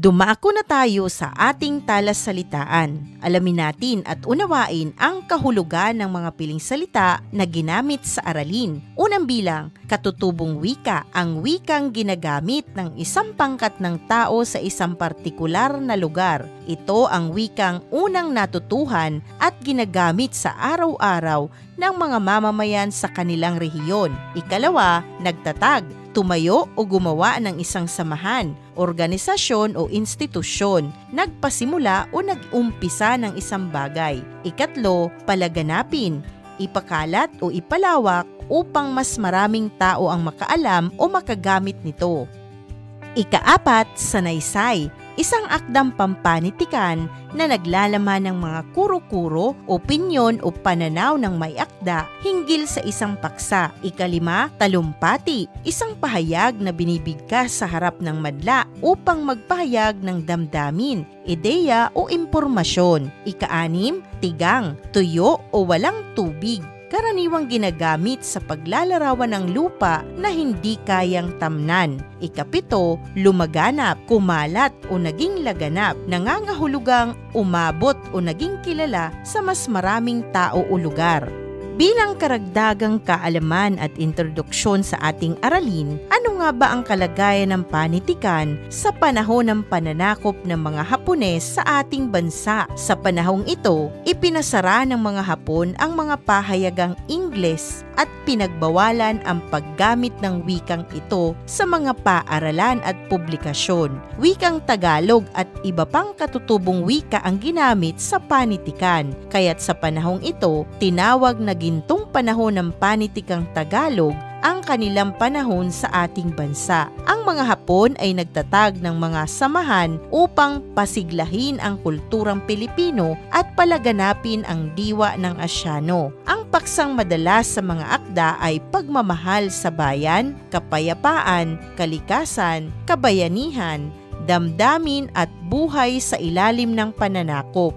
Dumako na tayo sa ating talasalitaan. Alamin natin at unawain ang kahulugan ng mga piling salita na ginamit sa aralin. Unang bilang, katutubong wika, ang wikang ginagamit ng isang pangkat ng tao sa isang partikular na lugar. Ito ang wikang unang natutuhan at ginagamit sa araw-araw ng mga mamamayan sa kanilang rehiyon. Ikalawa, nagtatag, tumayo o gumawa ng isang samahan, organisasyon o institusyon, nagpasimula o nag-umpisa ng isang bagay. Ikatlo, palaganapin, ipakalat o ipalawak upang mas maraming tao ang makaalam o makagamit nito. Ikaapat, sanaysay, isang akdang pampanitikan na naglalaman ng mga kuro-kuro, opinyon o pananaw ng may akda hinggil sa isang paksa. Ikalima, talumpati, isang pahayag na binibigkas sa harap ng madla upang magpahayag ng damdamin, ideya o impormasyon. Ikaanim, tigang, tuyo o walang tubig, karaniwang ginagamit sa paglalarawan ng lupa na hindi kayang tamnan. Ikapito, lumaganap, kumalat o naging laganap, nangangahulugang umabot o naging kilala sa mas maraming tao o lugar. Bilang karagdagang kaalaman at introduksyon sa ating aralin, ano nga ba ang kalagayan ng panitikan sa panahon ng pananakop ng mga Hapones sa ating bansa? Sa panahong ito, ipinasara ng mga Hapon ang mga pahayagang Ingles at pinagbawalan ang paggamit ng wikang ito sa mga paaralan at publikasyon. Wikang Tagalog at iba pang katutubong wika ang ginamit sa panitikan, kaya't sa panahong ito, tinawag na gintong panahon ng panitikang Tagalog ang kanilang panahon sa ating bansa. Ang mga Hapon ay nagtatag ng mga samahan upang pasiglahin ang kulturang Pilipino at palaganapin ang diwa ng Asyano. Ang paksang madalas sa mga akda ay pagmamahal sa bayan, kapayapaan, kalikasan, kabayanihan, damdamin at buhay sa ilalim ng pananakop.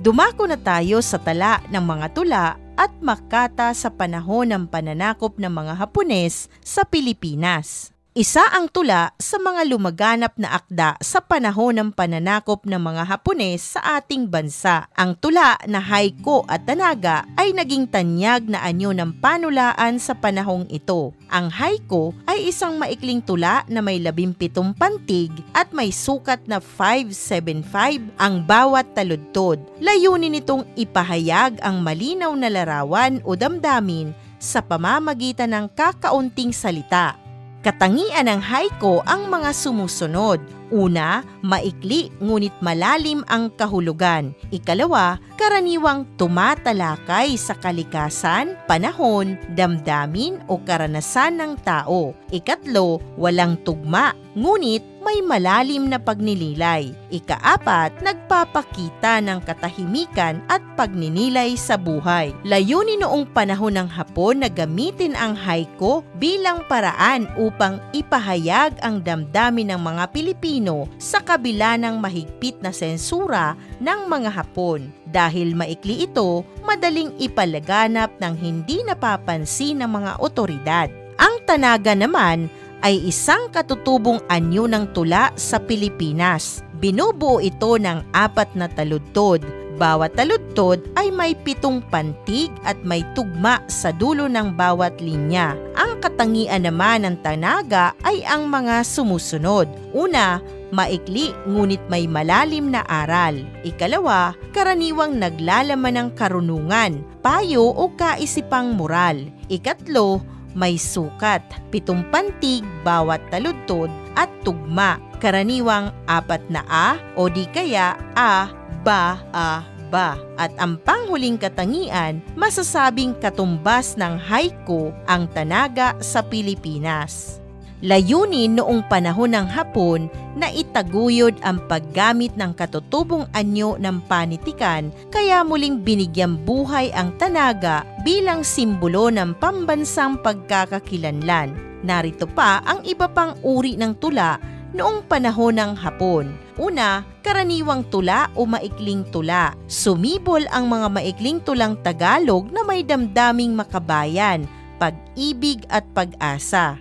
Dumako na tayo sa tala ng mga tula at makata sa panahon ng pananakop ng mga Hapones sa Pilipinas. Isa ang tula sa mga lumaganap na akda sa panahon ng pananakop ng mga Hapones sa ating bansa. Ang tula na Haiku at Tanaga ay naging tanyag na anyo ng panulaan sa panahong ito. Ang haiku ay isang maikling tula na may 17 pantig at may sukat na 575 ang bawat taludtod. Layunin nitong ipahayag ang malinaw na larawan o damdamin sa pamamagitan ng kakaunting salita. Katangian ng haiku ang mga sumusunod. Una, maikli ngunit malalim ang kahulugan. Ikalawa, karaniwang tumatalakay sa kalikasan, panahon, damdamin o karanasan ng tao. Ikatlo, walang tugma, ngunit may malalim na pagninilay. Ikaapat, nagpapakita ng katahimikan at pagninilay sa buhay. Layunin noong panahon ng Hapon na gamitin ang haiku bilang paraan upang ipahayag ang damdamin ng mga Pilipino sa kabila ng mahigpit na sensura ng mga Hapon. Dahil maikli ito, madaling ipalaganap ng hindi napapansin ng mga otoridad. Ang Tanaga naman ay isang katutubong anyo ng tula sa Pilipinas. Binubuo ito ng 4 na taludtod. Bawat taludtod ay may 7 pantig at may tugma sa dulo ng bawat linya. Ang katangian naman ng Tanaga ay ang mga sumusunod. Una, maikli ngunit may malalim na aral. Ikalawa, karaniwang naglalaman ng karunungan, payo o kaisipang moral. Ikatlo, may sukat, 7 pantig bawat taludtod at tugma, karaniwang 4 na a o di kaya a, ba, a, ba. At ang panghuling katangian, masasabing katumbas ng haiku ang Tanaga sa Pilipinas. Layunin noong panahon ng Hapon na itaguyod ang paggamit ng katutubong anyo ng panitikan, kaya muling binigyang buhay ang Tanaga bilang simbolo ng pambansang pagkakakilanlan. Narito pa ang iba pang uri ng tula noong panahon ng Hapon. Una, karaniwang tula o maikling tula. Sumibol ang mga maikling tulang Tagalog na may damdaming makabayan, pag-ibig at pag-asa.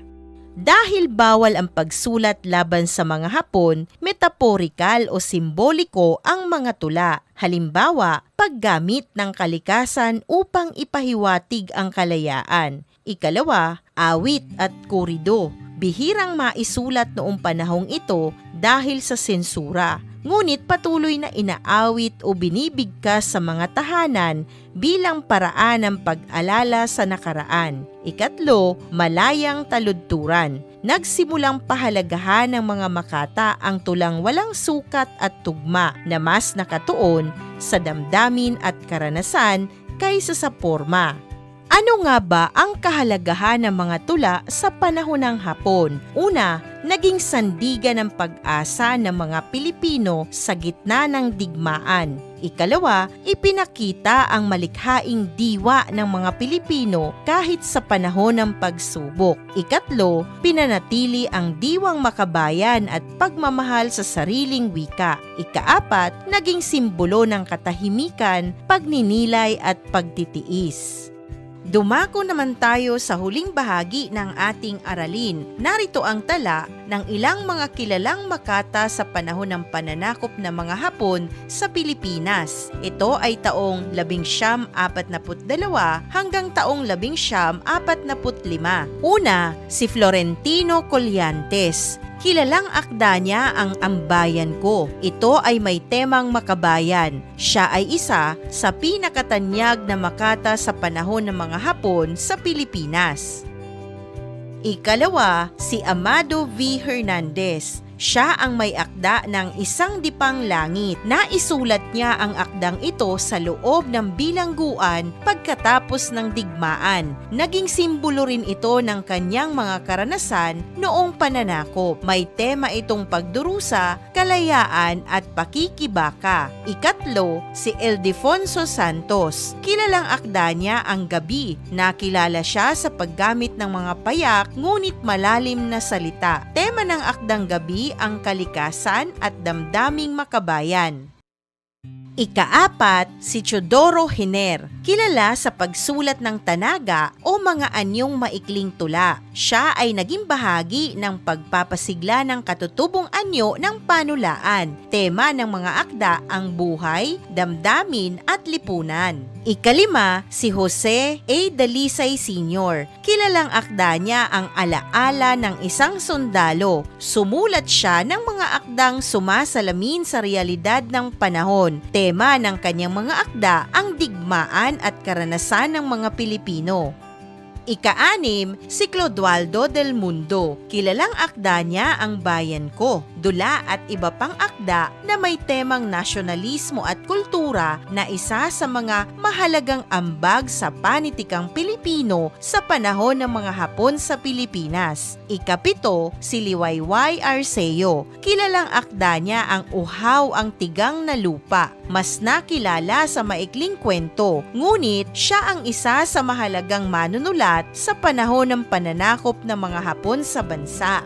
Dahil bawal ang pagsulat laban sa mga Hapon, metaporikal o simboliko ang mga tula. Halimbawa, paggamit ng kalikasan upang ipahiwatig ang kalayaan. Ikalawa, awit at kurido. Bihirang maisulat noong panahong ito dahil sa sensura. Ngunit patuloy na inaawit o binibigkas sa mga tahanan bilang paraan ng pag-alala sa nakaraan. Ikatlo, malayang taludturan. Nagsimulang pahalagahan ng mga makata ang tulang walang sukat at tugma na mas nakatuon sa damdamin at karanasan kaysa sa porma. Ano nga ba ang kahalagahan ng mga tula sa panahon ng Hapon? Una, naging sandigan ng pag-asa ng mga Pilipino sa gitna ng digmaan. Ikalawa, ipinakita ang malikhaing diwa ng mga Pilipino kahit sa panahon ng pagsubok. Ikatlo, pinanatili ang diwang makabayan at pagmamahal sa sariling wika. Ikaapat, naging simbolo ng katahimikan, pagninilay at pagtitiis. Dumako naman tayo sa huling bahagi ng ating aralin. Narito ang tala ng ilang mga kilalang makata sa panahon ng pananakop ng mga Hapon sa Pilipinas. Ito ay taong 1942 hanggang taong 1945. Una, si Florentino Colliantes. Kilalang akda niya ang Ambayan Ko. Ito ay may temang makabayan. Siya ay isa sa pinakatanyag na makata sa panahon ng mga Hapon sa Pilipinas. Ikalawa, si Amado V. Hernandez. Siya ang may akda ng Isang Dipang Langit. Naisulat niya ang akdang ito sa loob ng bilangguan pagkatapos ng digmaan. Naging simbolo rin ito ng kanyang mga karanasan noong pananakop. May tema itong pagdurusa, kalayaan at pakikibaka. Ikatlo, si Ildefonso Santos. Kilalang akda niya ang Gabi. Nakilala siya sa paggamit ng mga payak ngunit malalim na salita. Tema ng akdang Gabi ang kalikasan at damdaming makabayan. Ikaapat, si Teodoro Hiner, kilala sa pagsulat ng tanaga o mga anyong maikling tula. Siya ay naging bahagi ng pagpapasigla ng katutubong anyo ng panulaan. Tema ng mga akda ang buhay, damdamin at lipunan. Ikalima, si Jose A. Dalisay Sr. Kilalang akda niya ang Alaala ng Isang Sundalo. Sumulat siya ng mga akdang sumasalamin sa realidad ng panahon. Tema ng kanyang mga akda ang digmaan at karanasan ng mga Pilipino. Ika-anim, si Clodoaldo del Mundo. Kilalang akda niya ang Bayan Ko, dula at iba pang akda na may temang nasyonalismo at kultura na isa sa mga mahalagang ambag sa panitikang Pilipino sa panahon ng mga Hapon sa Pilipinas. Ikapito, si Liwayway Arceo. Kilalang akda niya ang Uhaw ang Tigang na Lupa. Mas nakilala sa maikling kwento, ngunit siya ang isa sa mahalagang manunulat sa panahon ng pananakop ng mga Hapon sa bansa.